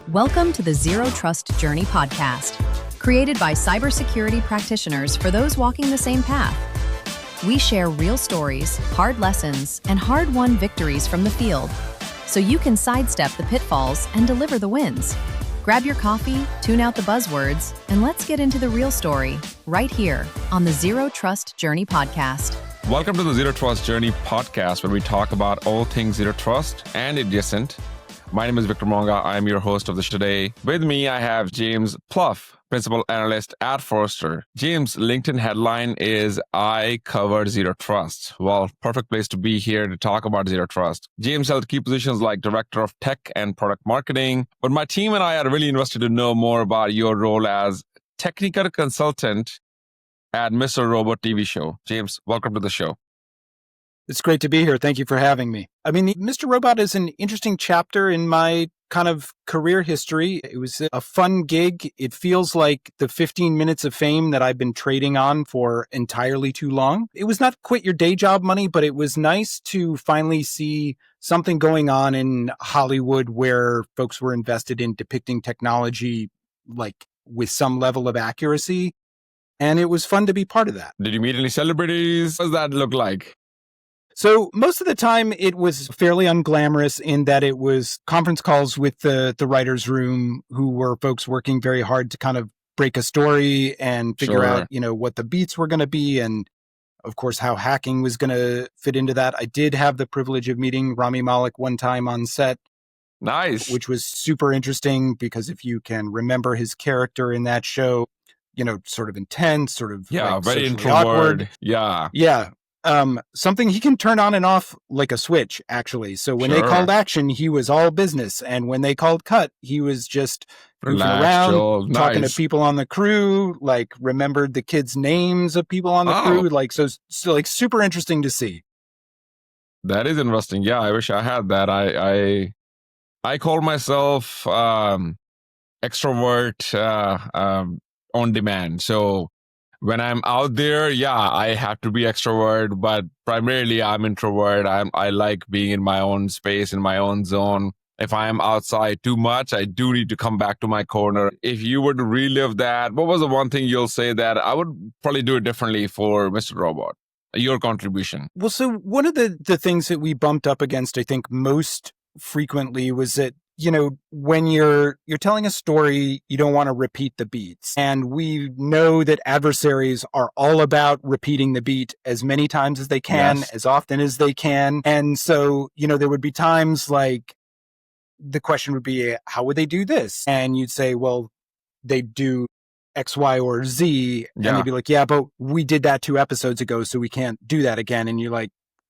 Welcome to the Zero Trust Journey podcast, created by cybersecurity practitioners for those walking the same path. We share real stories, hard lessons, and hard-won victories from the field, so you can sidestep the pitfalls and deliver the wins. Grab your coffee, tune out the buzzwords, and let's get into the real story right here on the Zero Trust Journey podcast. Welcome to the Zero Trust Journey podcast, where we talk about all things Zero Trust and adjacent. My name is Victor Monga. I am your host of the show today. With me, I have James Plouffe, Principal Analyst at Forrester. James' LinkedIn headline is, I cover Zero Trust. Well, perfect place to be here to talk about Zero Trust. James held key positions like Director of Tech and Product Marketing. But my team and I are really interested to know more about your role as technical consultant at Mr. Robot TV show. James, welcome to the show. It's great to be here. Thank you for having me. I mean, Mr. Robot is an interesting chapter in my kind of career history. It was a fun gig. It feels like the 15 minutes of fame that I've been trading on for entirely too long. It was not quit your day job money, but it was nice to finally see something going on in Hollywood where folks were invested in depicting technology like with some level of accuracy. And it was fun to be part of that. Did you meet any celebrities? What does that look like? So most of the time it was fairly unglamorous in that it was conference calls with the writer's room, who were folks working very hard to kind of break a story and figure out, what the beats were going to be. And of course, how hacking was going to fit into that. I did have the privilege of meeting Rami Malek one time on set. Nice. Which was super interesting because if you can remember his character in that show, sort of intense, sort of very introvert. Awkward. Yeah. Something he can turn on and off like a switch, actually. So when they called action, he was all business. And when they called cut, he was just goofing around, talking to people on the crew, like remembered the kids' names of people on the crew. So super interesting to see. That is interesting. Yeah, I wish I had that. I call myself extrovert on demand. So when I'm out there, I have to be extrovert, but primarily I'm introvert. I like being in my own space, in my own zone. If I am outside too much, I do need to come back to my corner. If you were to relive that, what was the one thing you'll say that I would probably do it differently for Mr. Robot? Your contribution. Well, so one of the things that we bumped up against, I think, most frequently was that when you're telling a story, you don't want to repeat the beats. And we know that adversaries are all about repeating the beat as many times as they can, as often as they can. And so, there would be times like the question would be, how would they do this? And you'd say, well, they do X, Y, or Z. And they'd be like, yeah, but we did that 2 episodes ago, so we can't do that again. And you're like,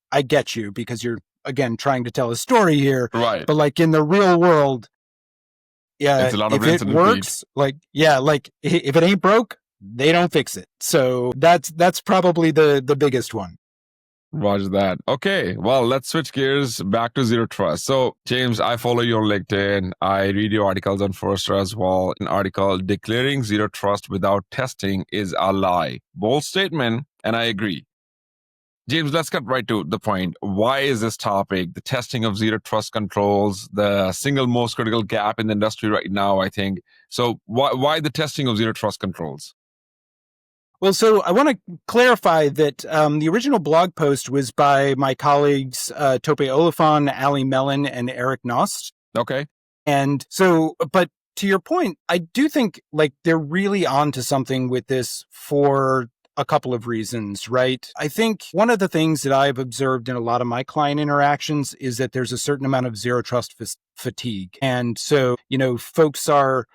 I get you, because you're, again, trying to tell a story here. Right. But like in the real world, it's a lot of if it works, if it ain't broke, they don't fix it. So that's probably the biggest one. Roger that. Okay. Well, let's switch gears back to Zero Trust. So, James, I follow you on LinkedIn. I read your articles on Forrester as well. An article, Declaring Zero Trust Without Testing is a Lie. Bold statement, and I agree. James, let's get right to the point. Why is this topic, the testing of zero trust controls, the single most critical gap in the industry right now, I think? So why the testing of zero trust controls? Well, so I want to clarify that the original blog post was by my colleagues Tope Olafon, Ali Mellon, and Eric Nost. Okay. And so, but to your point, I do think they're really onto something with this for a couple of reasons, right? I think one of the things that I've observed in a lot of my client interactions is that there's a certain amount of zero trust fatigue. And so, folks are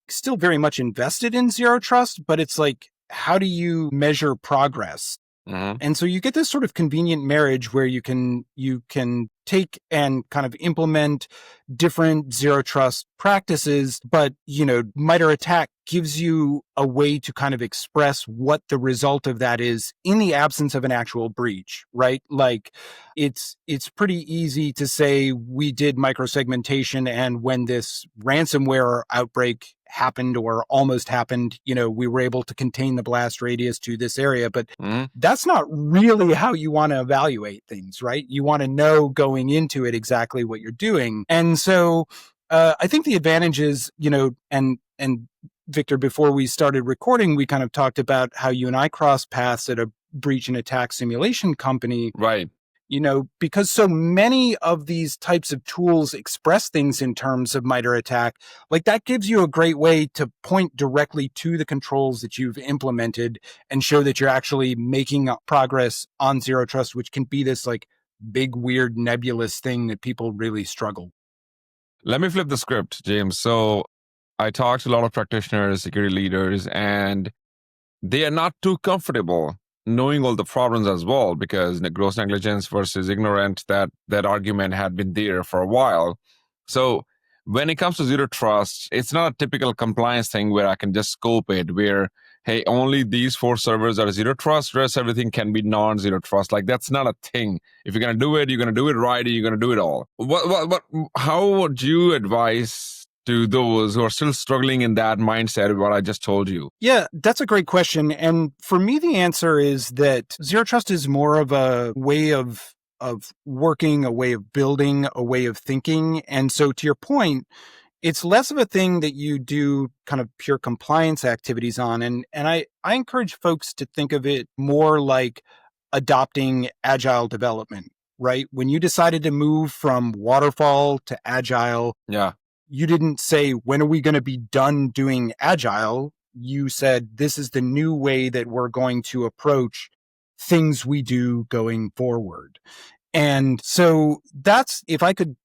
still very much invested in zero trust, but it's like, how do you measure progress? Mm-hmm. And so you get this sort of convenient marriage where you can take and kind of implement different zero trust practices, but, MITRE ATT&CK gives you a way to kind of express what the result of that is in the absence of an actual breach, right? Like it's pretty easy to say we did microsegmentation, and when this ransomware outbreak happened or almost happened, we were able to contain the blast radius to this area, but that's not really how you want to evaluate things, right? You want to know going into it exactly what you're doing. And so I think the advantage is, and Victor, before we started recording, we kind of talked about how you and I crossed paths at a breach and attack simulation company. Right. Because so many of these types of tools express things in terms of MITRE ATT&CK, like that gives you a great way to point directly to the controls that you've implemented and show that you're actually making progress on zero trust, which can be this like big, weird, nebulous thing that people really struggle. Let me flip the script, James. So I talked to a lot of practitioners, security leaders, and they are not too comfortable knowing all the problems as well, because gross negligence versus ignorant, that argument had been there for a while. So when it comes to zero trust, it's not a typical compliance thing where I can just scope it, where, hey, only these 4 servers are zero trust, rest everything can be non-zero trust. Like, that's not a thing. If you're going to do it, you're going to do it right, and you're going to do it all. How would you advise to those who are still struggling in that mindset of what I just told you? Yeah, that's a great question. And for me, the answer is that zero trust is more of a way of working, a way of building, a way of thinking. And so to your point, it's less of a thing that you do kind of pure compliance activities on. And I encourage folks to think of it more like adopting agile development, right? When you decided to move from waterfall to agile, Yeah. you didn't say, when are we going to be done doing agile? You said, this is the new way that we're going to approach things we do going forward. And so that's, if I could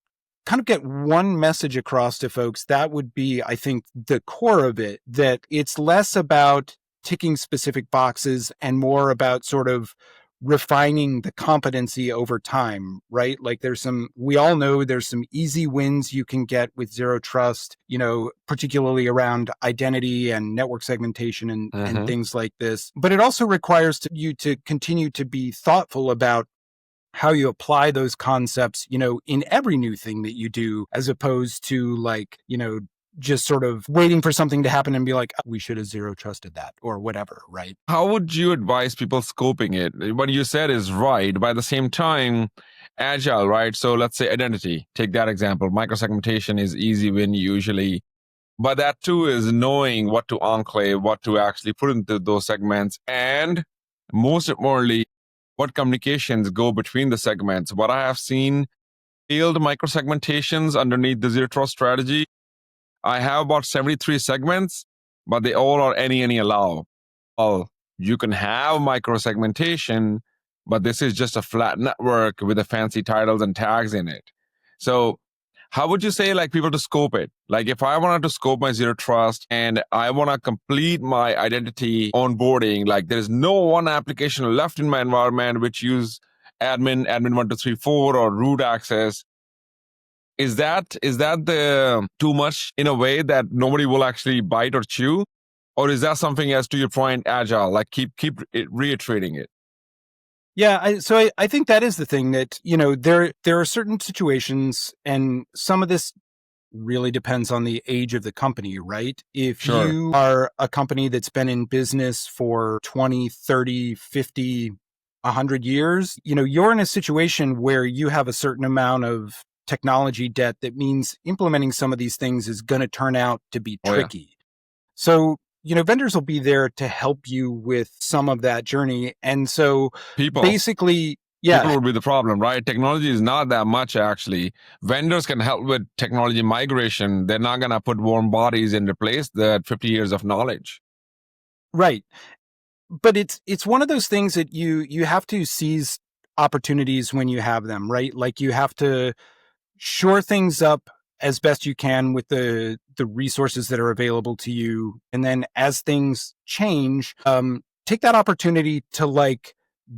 kind of get one message across to folks, that would be, I think, the core of it, that it's less about ticking specific boxes and more about sort of refining the competency over time, right? Like we all know there's some easy wins you can get with zero trust, particularly around identity and network segmentation and things like this. But it also requires you to continue to be thoughtful about how you apply those concepts, in every new thing that you do, as opposed to just sort of waiting for something to happen and be like, oh, we should have zero trusted that or whatever, right? How would you advise people scoping it? What you said is right, but at the same time, agile, right? So let's say identity, take that example. Microsegmentation is easy win usually, but that too is knowing what to enclave, what to actually put into those segments, and most importantly, what communications go between the segments. What I have seen, failed microsegmentations underneath the zero trust strategy, I have about 73 segments, but they all are any allow. Well, you can have microsegmentation, but this is just a flat network with the fancy titles and tags in it. So how would you say people to scope it? Like if I wanted to scope my zero trust and I want to complete my identity onboarding, like there's no one application left in my environment which use admin 1234 or root access. Is that the too much in a way that nobody will actually bite or chew? Or is that something, as to your point, agile, like keep reiterating it? Yeah, I think that is the thing that, there are certain situations, and some of this really depends on the age of the company, right? If Sure. you are a company that's been in business for 20, 30, 50, 100 years, you're in a situation where you have a certain amount of technology debt that means implementing some of these things is going to turn out to be tricky. Yeah. So, vendors will be there to help you with some of that journey. And so basically, people will be the problem, right? Technology is not that much, actually. Vendors can help with technology migration. They're not going to put warm bodies and replace that 50 years of knowledge. Right. But it's one of those things that you have to seize opportunities when you have them, right? Like you have to shore things up as best you can with the resources that are available to you. And then as things change, take that opportunity to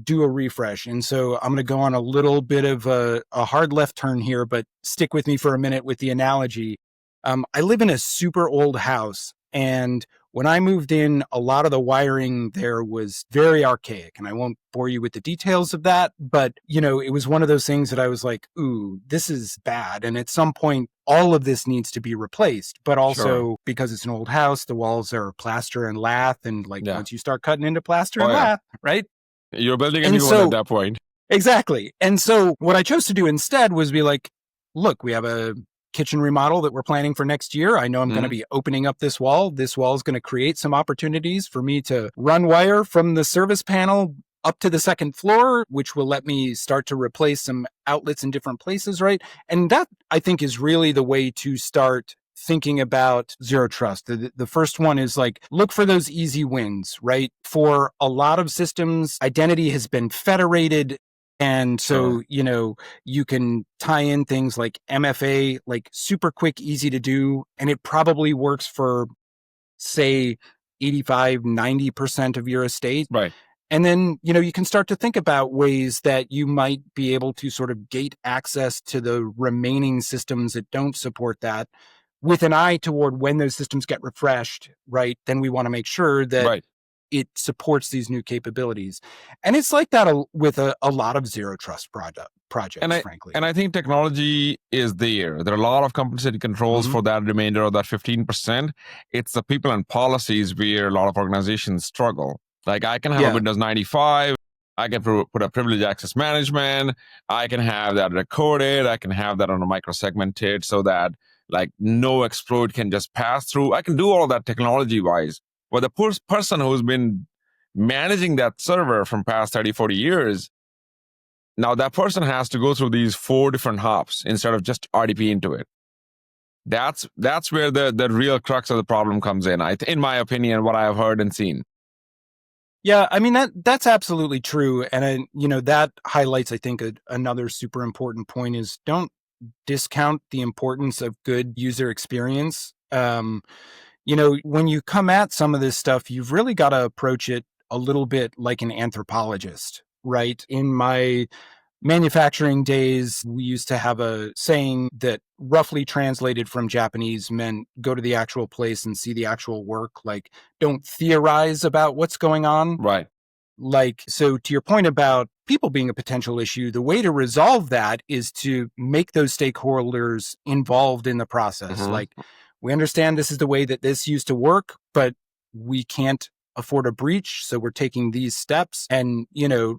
do a refresh. And so I'm going to go on a little bit of a hard left turn here, but stick with me for a minute with the analogy. I live in a super old house, and when I moved in, a lot of the wiring there was very archaic, and I won't bore you with the details of that, but it was one of those things that I was like, ooh, this is bad. And at some point, all of this needs to be replaced. But also because it's an old house, the walls are plaster and lath. And once you start cutting into plaster and lath, right? You're building a new one at that point. Exactly. And so what I chose to do instead was be like, look, we have a kitchen remodel that we're planning for next year. I know I'm going to be opening up this wall. This wall is going to create some opportunities for me to run wire from the service panel up to the second floor, which will let me start to replace some outlets in different places, right? And that, I think, is really the way to start thinking about zero trust. The first one is like, look for those easy wins, right? For a lot of systems, identity has been federated. And so, you can tie in things like MFA, like super quick, easy to do. And it probably works for, say, 85, 90% of your estate. Right. And then, you can start to think about ways that you might be able to sort of gate access to the remaining systems that don't support that with an eye toward when those systems get refreshed, right? Then we want to make sure that it supports these new capabilities. And it's like that with a lot of zero trust projects, frankly. And I think technology is there. There are a lot of compensating controls for that remainder of that 15%. It's the people and policies where a lot of organizations struggle. Like I can have a Windows 95. I can put a privileged access management. I can have that recorded. I can have that on a microsegmented so that like no exploit can just pass through. I can do all that technology-wise. But the person who's been managing that server from past 30, 40 years, now that person has to go through these 4 different hops instead of just RDP into it. That's where the real crux of the problem comes in, in my opinion, what I have heard and seen. Yeah, I mean, that's absolutely true. And, that highlights, I think, another super important point is don't discount the importance of good user experience. When you come at some of this stuff, you've really got to approach it a little bit like an anthropologist, right? In my manufacturing days, we used to have a saying that roughly translated from Japanese meant go to the actual place and see the actual work. Like, don't theorize about what's going on. Right. Like, so to your point about people being a potential issue, the way to resolve that is to make those stakeholders involved in the process. Like, we understand this is the way that this used to work, but we can't afford a breach. So we're taking these steps and,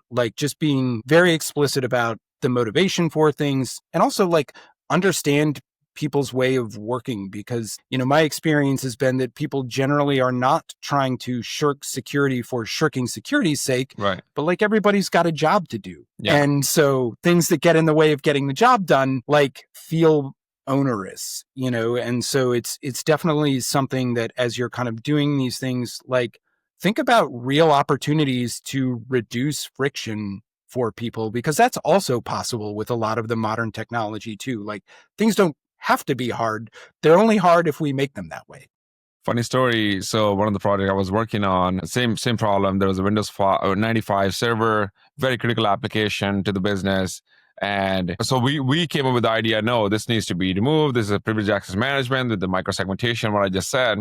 like just being very explicit about the motivation for things and also like understand people's way of working because, my experience has been that people generally are not trying to shirk security for shirking security's sake, right? But like everybody's got a job to do. Yeah. And so things that get in the way of getting the job done, like feel onerous, and so it's definitely something that as you're kind of doing these things, like think about real opportunities to reduce friction for people, because that's also possible with a lot of the modern technology too. Like things don't have to be hard. They're only hard if we make them that way. Funny story. So one of the projects I was working on, same problem. There was a Windows 95 server, very critical application to the business. And so we came up with the idea, no, this needs to be removed. This is a privileged access management with the microsegmentation, what I just said.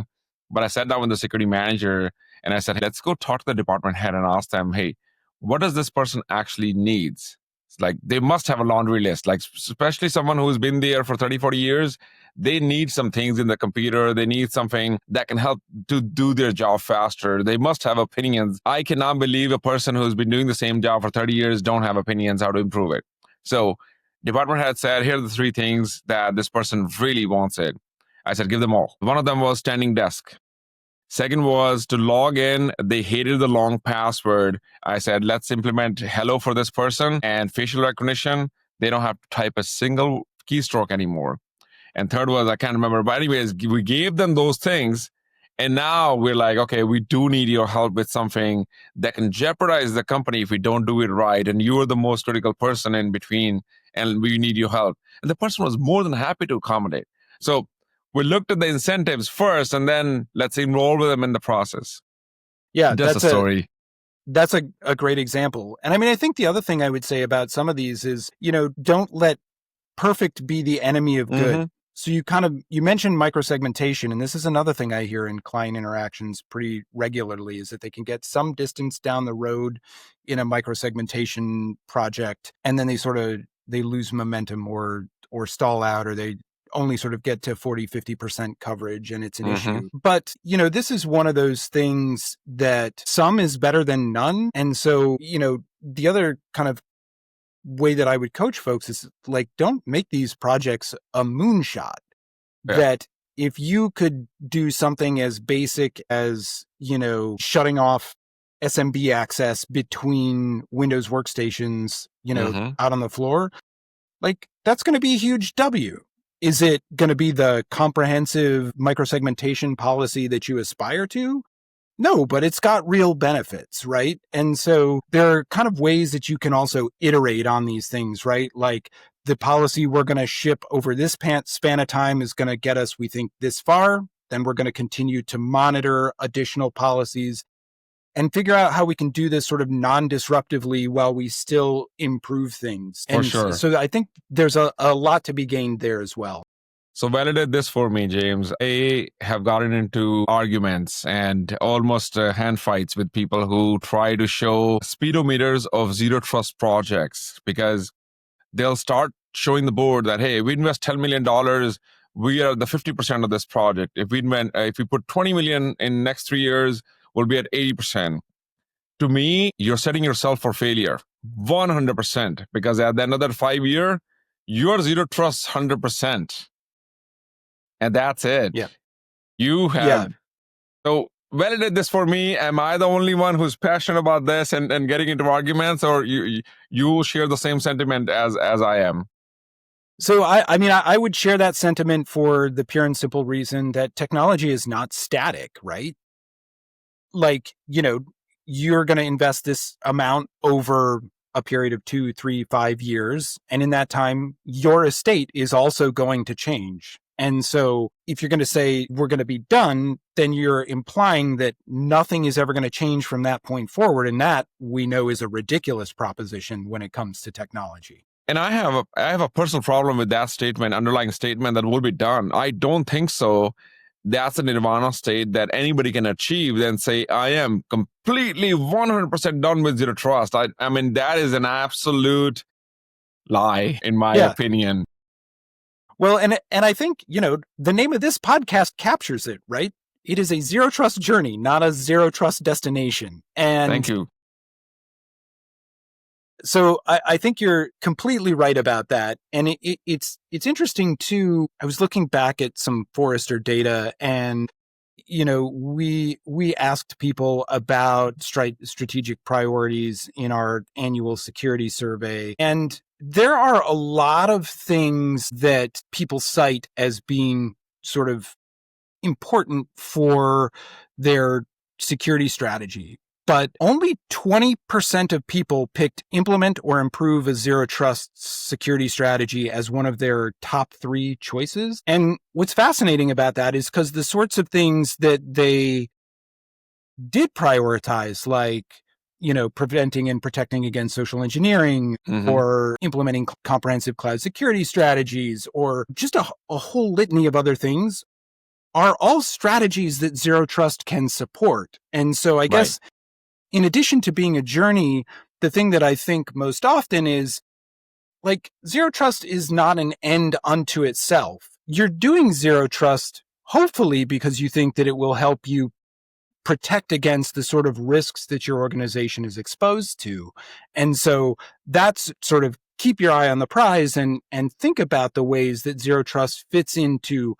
But I sat down with the security manager and I said, hey, let's go talk to the department head and ask them, hey, what does this person actually needs? It's like they must have a laundry list, like especially someone who's been there for 30, 40 years. They need some things in the computer. They need something that can help to do their job faster. They must have opinions. I cannot believe a person who's been doing the same job for 30 years don't have opinions how to improve it. So department head said, here are the 3 things that this person really wants it. I said, give them all. One of them was standing desk. Second was to log in. They hated the long password. I said, let's implement hello for this person and facial recognition. They don't have to type a single keystroke anymore. And third was, I can't remember. But anyways, we gave them those things. And now we're like, okay, we do need your help with something that can jeopardize the company if we don't do it right. And you're the most critical person in between, and we need your help. And the person was more than happy to accommodate. So we looked at the incentives first, and then let's enroll with them in the process. Yeah, that's a story. That's a great example. And I mean, I think the other thing I would say about some of these is, don't let perfect be the enemy of good. So you mentioned microsegmentation, and this is another thing I hear in client interactions pretty regularly is that they can get some distance down the road in a microsegmentation project, and then they lose momentum or stall out, or they only sort of get to 40, 50% coverage and it's an issue. But, this is one of those things that some is better than none. And so, the other kind of way that I would coach folks is like, don't make these projects a moonshot. Yeah. That if you could do something as basic as, shutting off SMB access between Windows workstations, out on the floor, like that's going to be a huge W. Is it going to be the comprehensive microsegmentation policy that you aspire to? No, but it's got real benefits, right? And so there are kind of ways that you can also iterate on these things, right? Like the policy we're going to ship over this span of time is going to get us, we think, this far. Then we're going to continue to monitor additional policies and figure out how we can do this sort of non-disruptively while we still improve things. For sure. So I think there's a lot to be gained there as well. So validate this for me, James. I have gotten into arguments and almost hand fights with people who try to show speedometers of zero trust projects, because they'll start showing the board that, hey, we invest $10 million, we are the 50% of this project. If we put 20 million in next 3 years, we'll be at 80%. To me, you're setting yourself for failure 100%, because at the end of that 5 year, you're zero trust 100%. And that's it. Yeah. You have. Yeah. So validate this for me. Am I the only one who's passionate about this and getting into arguments, or you share the same sentiment as I am? So I would share that sentiment for the pure and simple reason that technology is not static, right? Like, you're going to invest this amount over a period of 2, 3, 5 years. And in that time, your estate is also going to change. And so if you're going to say we're going to be done, then you're implying that nothing is ever going to change from that point forward. And that we know is a ridiculous proposition when it comes to technology. And I have a personal problem with that statement, underlying statement that will be done. I don't think so. That's a nirvana state that anybody can achieve, then say, I am completely 100% done with zero trust. I mean, that is an absolute lie, in my opinion. Well, and I think, the name of this podcast captures it, right? It is a zero trust journey, not a zero trust destination. And thank you. So I think you're completely right about that. And it's interesting too. I was looking back at some Forrester data, and we asked people about strategic priorities in our annual security survey. And there are a lot of things that people cite as being sort of important for their security strategy. But only 20% of people picked implement or improve a zero trust security strategy as one of their top 3 choices. And what's fascinating about that is because the sorts of things that they did prioritize, like, preventing and protecting against social engineering, or implementing comprehensive cloud security strategies, or just a whole litany of other things, are all strategies that zero trust can support. And so I guess, in addition to being a journey, the thing that I think most often is, like, zero trust is not an end unto itself. You're doing zero trust, hopefully, because you think that it will help you protect against the sort of risks that your organization is exposed to. And so that's sort of keep your eye on the prize and think about the ways that zero trust fits into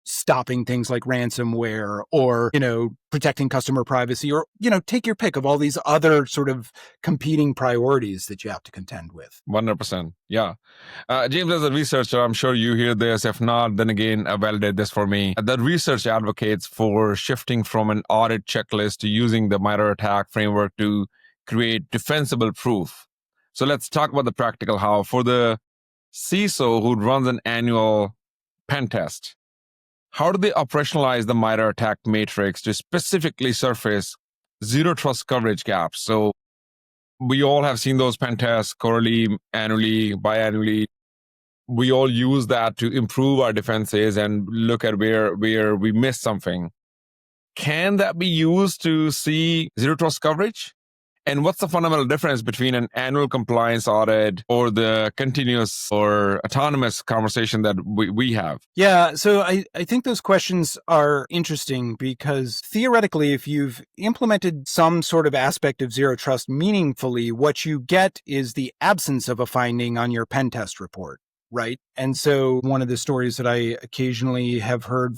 stopping things like ransomware, or, protecting customer privacy, or, take your pick of all these other sort of competing priorities that you have to contend with. 100%. Yeah. James, as a researcher, I'm sure you hear this. If not, then again, validate this for me. The research advocates for shifting from an audit checklist to using the MITRE attack framework to create defensible proof. So let's talk about the practical how. For the CISO who runs an annual pen test, how do they operationalize the MITRE attack matrix to specifically surface zero trust coverage gaps? So we all have seen those pen tests quarterly, annually, biannually. We all use that to improve our defenses and look at where we missed something. Can that be used to see zero trust coverage? And what's the fundamental difference between an annual compliance audit or the continuous or autonomous conversation that we have? Yeah, so I think those questions are interesting because theoretically, if you've implemented some sort of aspect of zero trust meaningfully, what you get is the absence of a finding on your pen test report, right? And so one of the stories that I occasionally have heard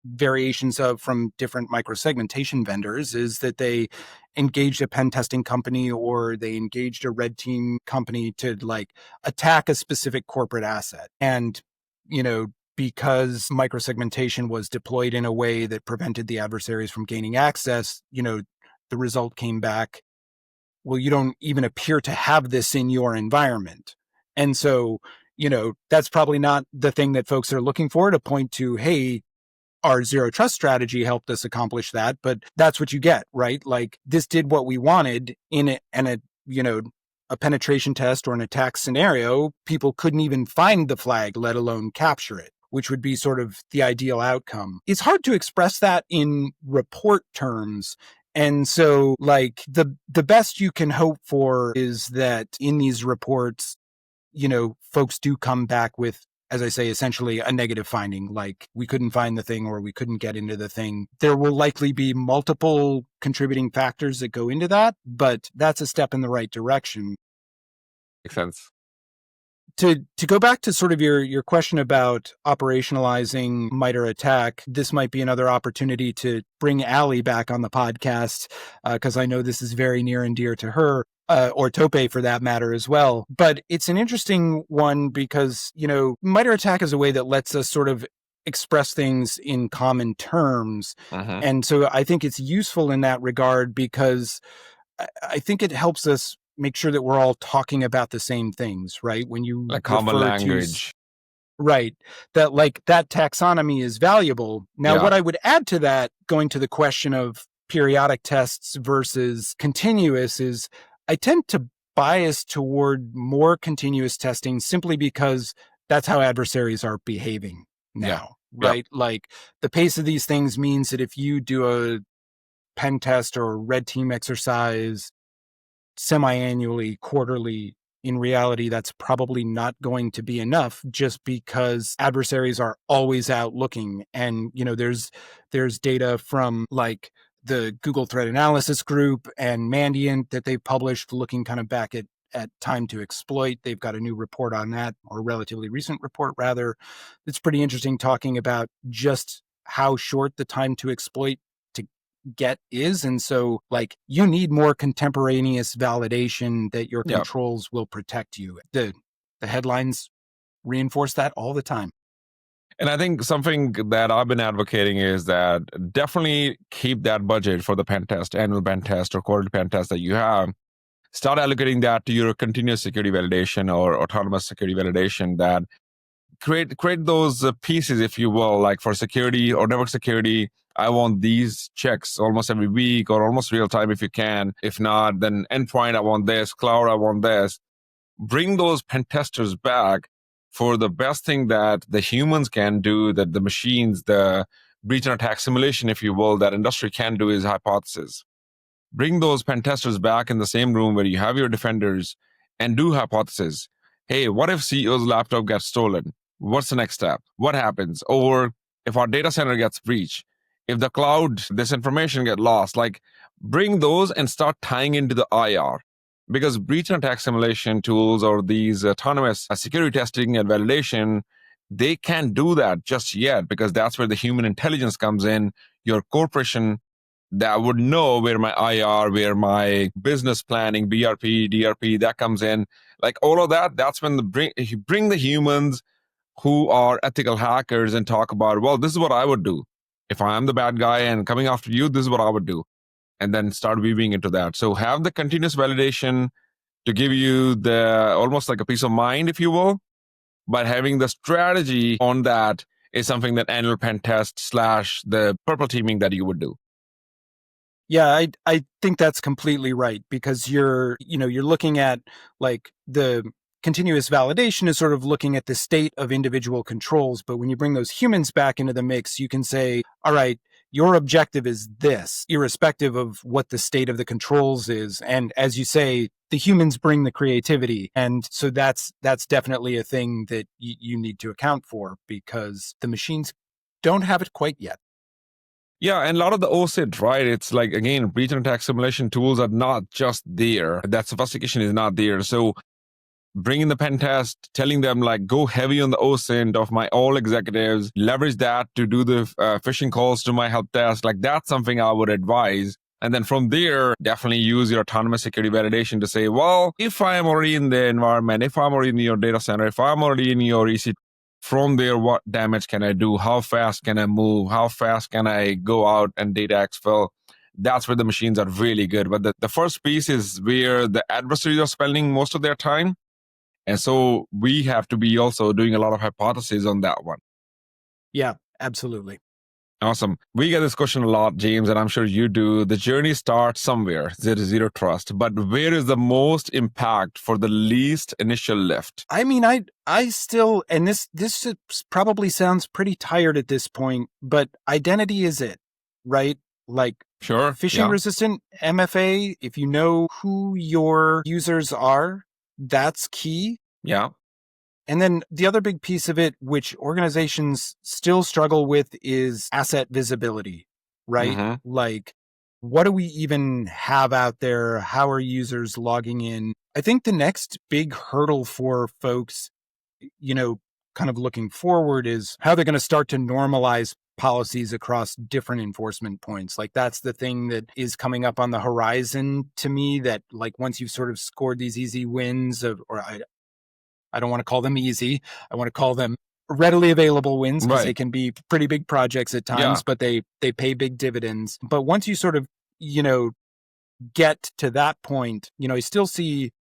variations of from different microsegmentation vendors is that they engaged a pen testing company or they engaged a red team company to like attack a specific corporate asset. And, because microsegmentation was deployed in a way that prevented the adversaries from gaining access, the result came back, well, you don't even appear to have this in your environment. And so, that's probably not the thing that folks are looking for to point to, hey, our zero trust strategy helped us accomplish that, but that's what you get, right? Like this did what we wanted in a penetration test or an attack scenario. People couldn't even find the flag, let alone capture it, which would be sort of the ideal outcome. It's hard to express that in report terms. And so like the best you can hope for is that in these reports, folks do come back with, as I say, essentially a negative finding, like we couldn't find the thing or we couldn't get into the thing. There will likely be multiple contributing factors that go into that, but that's a step in the right direction. Makes sense. To go back to sort of your question about operationalizing MITRE ATT&CK, this might be another opportunity to bring Allie back on the podcast, because I know this is very near and dear to her. Or Tope for that matter as well. But it's an interesting one because, MITRE ATT&CK is a way that lets us sort of express things in common terms. And so I think it's useful in that regard because I think it helps us make sure that we're all talking about the same things, right? When you like common language. Right. That like that taxonomy is valuable. Now, what I would add to that, going to the question of periodic tests versus continuous, is I tend to bias toward more continuous testing simply because that's how adversaries are behaving now, right? Like the pace of these things means that if you do a pen test or red team exercise semi-annually, quarterly, in reality, that's probably not going to be enough just because adversaries are always out looking. And, there's data from like the Google Threat Analysis Group and Mandiant that they published looking kind of back at time to exploit. They've got a new report on that, or a relatively recent report rather. It's pretty interesting talking about just how short the time to exploit to get is. And so like you need more contemporaneous validation that your controls will protect you. The headlines reinforce that all the time. And I think something that I've been advocating is that definitely keep that budget for the pen test, annual pen test or quarterly pen test that you have. Start allocating that to your continuous security validation or autonomous security validation. That create those pieces, if you will, like for security or network security. I want these checks almost every week or almost real time if you can. If not, then endpoint, I want this. Cloud, I want this. Bring those pen testers back for the best thing that the humans can do, that the machines, the breach and attack simulation, if you will, that industry can do is hypothesis. Bring those pen testers back in the same room where you have your defenders and do hypothesis. Hey, what if CEO's laptop gets stolen? What's the next step? What happens? Or if our data center gets breached, if the cloud, this information get lost, like bring those and start tying into the IR. Because breach and attack simulation tools or these autonomous security testing and validation, they can't do that just yet because that's where the human intelligence comes in. Your corporation that would know where my IR, where my business planning, BRP, DRP, that comes in. Like all of that, that's when you bring the humans who are ethical hackers and talk about, well, this is what I would do. If I am the bad guy and coming after you, this is what I would do. And then start weaving into that. So have the continuous validation to give you the almost like a peace of mind, if you will. But having the strategy on that is something that annual pen test / the purple teaming that you would do. Yeah, I think that's completely right because you're looking at like the continuous validation is sort of looking at the state of individual controls. But when you bring those humans back into the mix, you can say, all right, your objective is this, irrespective of what the state of the controls is. And as you say, the humans bring the creativity. And so that's definitely a thing that you need to account for, because the machines don't have it quite yet. Yeah, and a lot of the OSINT, right? It's like, again, breach and attack simulation tools are not just there. That sophistication is not there. So bringing the pen test, telling them like, go heavy on the OSINT of my all executives, leverage that to do the phishing calls to my help desk. Like, that's something I would advise. And then from there, definitely use your autonomous security validation to say, well, if I am already in the environment, if I'm already in your data center, if I'm already in your EC, from there, what damage can I do? How fast can I move? How fast can I go out and data exfil? That's where the machines are really good. But the first piece is where the adversaries are spending most of their time. And so we have to be also doing a lot of hypotheses on that one. Yeah, absolutely. Awesome. We get this question a lot, James, and I'm sure you do. The journey starts somewhere, zero trust, but where is the most impact for the least initial lift? I mean, I still, and this probably sounds pretty tired at this point, but identity is it, right? Like, sure, phishing resistant MFA, if you know who your users are, that's key. Yeah. And then the other big piece of it, which organizations still struggle with, is asset visibility, right? Mm-hmm. Like, what do we even have out there? How are users logging in? I think the next big hurdle for folks, kind of looking forward, is how they're going to start to normalize policies across different enforcement points. Like, that's the thing that is coming up on the horizon to me, that like once you've sort of scored these easy wins I don't want to call them easy. I want to call them readily available wins, because they can be pretty big projects at times, but they pay big dividends. But once you sort of, get to that point, I still see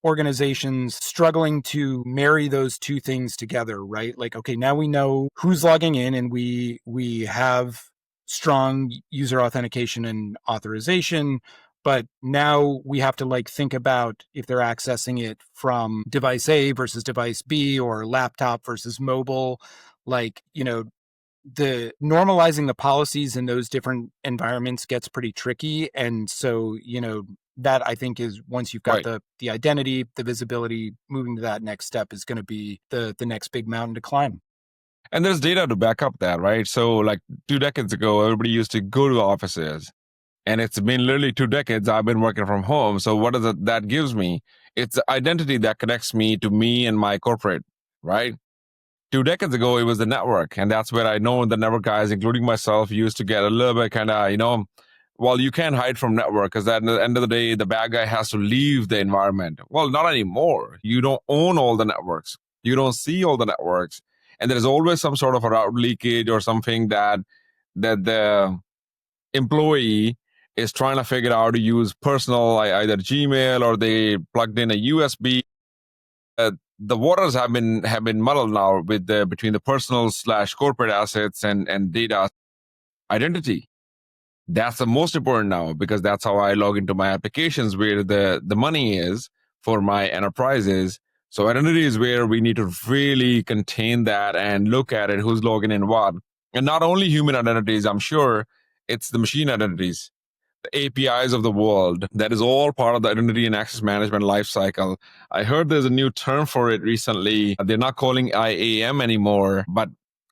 organizations struggling to marry those two things together, right? Like, okay, now we know who's logging in, and we have strong user authentication and authorization. But now we have to like think about if they're accessing it from device A versus device B, or laptop versus mobile. Like, the normalizing the policies in those different environments gets pretty tricky. And so, that I think is, once you've got the identity, the visibility, moving to that next step is going to be the next big mountain to climb. And there's data to back up that, right? So like 2 decades ago, everybody used to go to offices. And it's been literally 2 decades I've been working from home. So what does that gives me? It's the identity that connects me to me and my corporate, right? 2 decades ago, it was the network. And that's where I know the network guys, including myself, used to get a little bit kind of, well, you can't hide from network, because at the end of the day, the bad guy has to leave the environment. Well, not anymore. You don't own all the networks. You don't see all the networks. And there's always some sort of a route leakage or something that the employee is trying to figure out how to use personal, either Gmail, or they plugged in a USB. The waters have been muddled now with between the personal/corporate assets and data identity. That's the most important now, because that's how I log into my applications, where the money is for my enterprises. So identity is where we need to really contain that and look at it, who's logging in what. And not only human identities, I'm sure it's the machine identities, the APIs of the world. That is all part of the identity and access management lifecycle. I heard there's a new term for it recently. They're not calling IAM anymore, but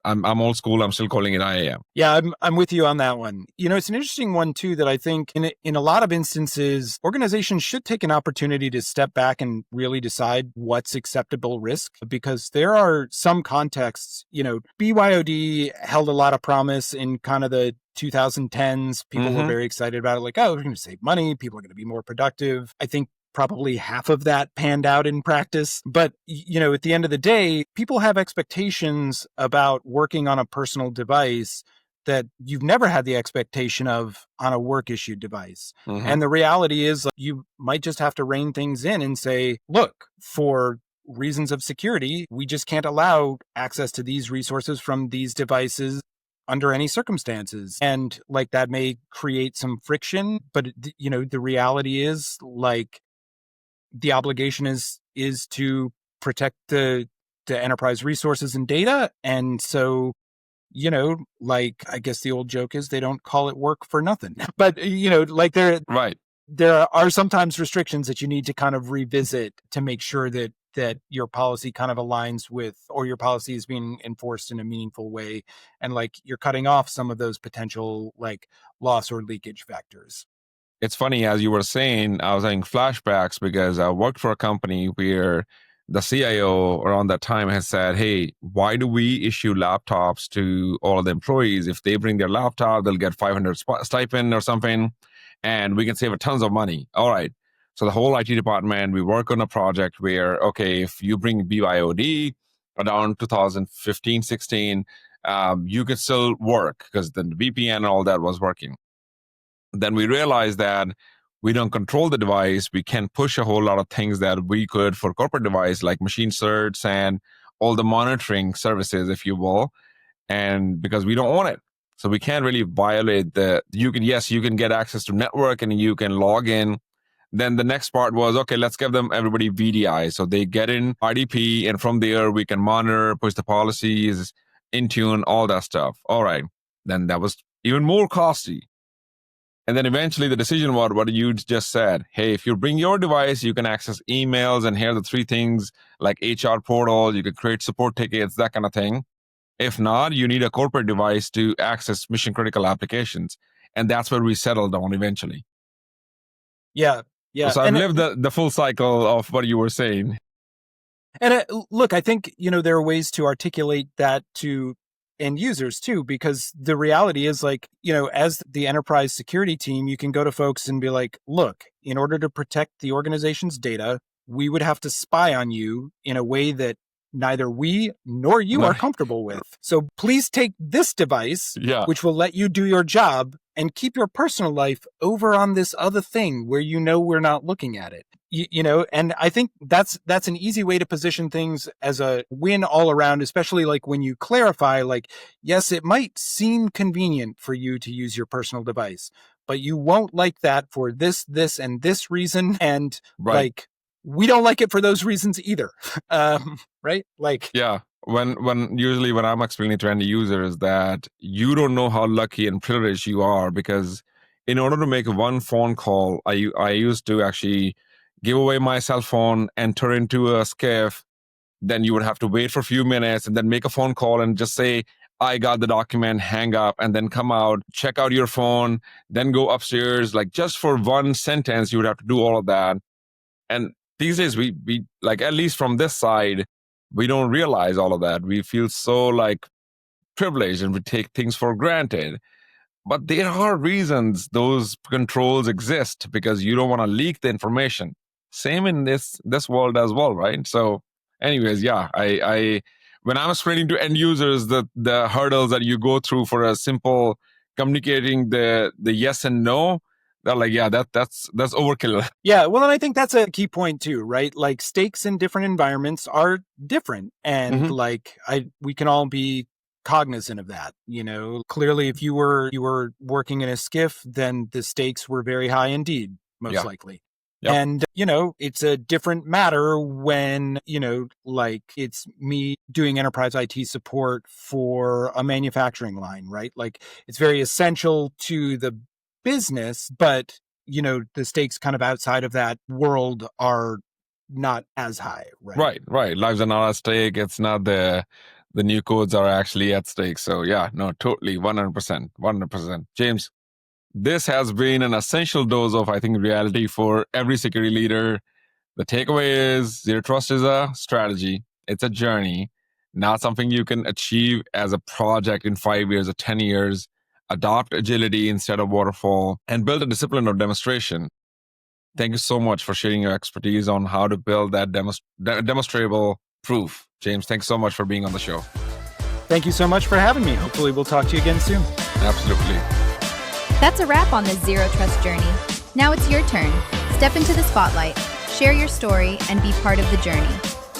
I'm old school. I'm still calling it IAM. Yeah, I'm with you on that one. It's an interesting one too, that I think in a lot of instances, organizations should take an opportunity to step back and really decide what's acceptable risk, because there are some contexts, BYOD held a lot of promise in kind of the 2010s. People were very excited about it. Like, oh, we're going to save money. People are going to be more productive. I think probably half of that panned out in practice. But, at the end of the day, people have expectations about working on a personal device that you've never had the expectation of on a work issued device. And the reality is, you might just have to rein things in and say, look, for reasons of security, we just can't allow access to these resources from these devices under any circumstances. And like, that may create some friction, but the reality is, like, the obligation is to protect the enterprise resources and data. And so like I guess the old joke is they don't call it work for nothing. But, like Right. there are sometimes restrictions that you need to kind of revisit to make sure that your policy kind of aligns with, or your policy is being enforced in a meaningful way. And like you're cutting off some of those potential like loss or leakage factors. It's funny, as you were saying, I was having flashbacks because I worked for a company where the CIO around that time has said, hey, why do we issue laptops to all of the employees? If they bring their laptop, they'll get 500 stipend or something, and we can save a tons of money. All right. So the whole IT department, we work on a project where, okay, if you bring BYOD around 2015, 16, you could still work because then the VPN and all that was working. Then we realized that we don't control the device. We can push a whole lot of things that we could for corporate device, like machine certs and all the monitoring services, if you will. And because we don't own it. So we can't really violate you can get access to network and you can log in. Then the next part was, okay, let's give everybody VDI. So they get in RDP, and from there we can monitor, push the policies, Intune, all that stuff. All right. Then that was even more costly. And then eventually the decision was what you just said. Hey, if you bring your device, you can access emails, and here are the three things like HR portal, you can create support tickets, that kind of thing. If not, you need a corporate device to access mission critical applications. And that's where we settled on eventually. Yeah. Yeah. So I've lived the full cycle of what you were saying. And look, I think, there are ways to articulate that to end users too, because the reality is like, as the enterprise security team, you can go to folks and be like, look, in order to protect the organization's data, we would have to spy on you in a way that neither we nor you are comfortable with. So please take this device, which will let you do your job, and keep your personal life over on this other thing where we're not looking at it. And I think that's an easy way to position things as a win all around, especially like when you clarify, like, yes, it might seem convenient for you to use your personal device, but you won't like that for this, and this reason. And like, we don't like it for those reasons either. Right? Like, yeah. Usually when I'm explaining to end users that you don't know how lucky and privileged you are, because in order to make one phone call, I used to actually give away my cell phone, enter into a SCIF, then you would have to wait for a few minutes and then make a phone call and just say, I got the document, hang up, and then come out, check out your phone, then go upstairs. Like just for one sentence, you would have to do all of that. And these days, we like, at least from this side, we don't realize all of that. We feel so like privileged and we take things for granted. But there are reasons those controls exist, because you don't want to leak the information. Same in this world as well, right? So anyways, yeah, I when I'm explaining to end users the hurdles that you go through for a simple communicating the yes and no, they're like, yeah, that's overkill. Yeah, well, and I think that's a key point too, right? Like stakes in different environments are different, and we can all be cognizant of that. Clearly, if you were working in a SCIF, then the stakes were very high indeed, most likely. Yep. And, it's a different matter when, like it's me doing enterprise IT support for a manufacturing line, right? Like it's very essential to the business, but, the stakes kind of outside of that world are not as high, right? Right. Lives are not at stake. It's not the new codes are actually at stake. So yeah, no, totally, 100%. James, this has been an essential dose of, I think, reality for every security leader. The takeaway is Zero Trust is a strategy. It's a journey, not something you can achieve as a project in 5 years or 10 years. Adopt agility instead of waterfall and build a discipline of demonstration. Thank you so much for sharing your expertise on how to build that demonstrable proof. James, thanks so much for being on the show. Thank you so much for having me. Hopefully we'll talk to you again soon. Absolutely. That's a wrap on the Zero Trust journey. Now it's your turn. Step into the spotlight, share your story, and be part of the journey.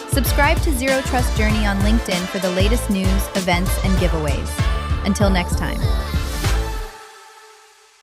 Subscribe to Zero Trust Journey on LinkedIn for the latest news, events, and giveaways. Until next time.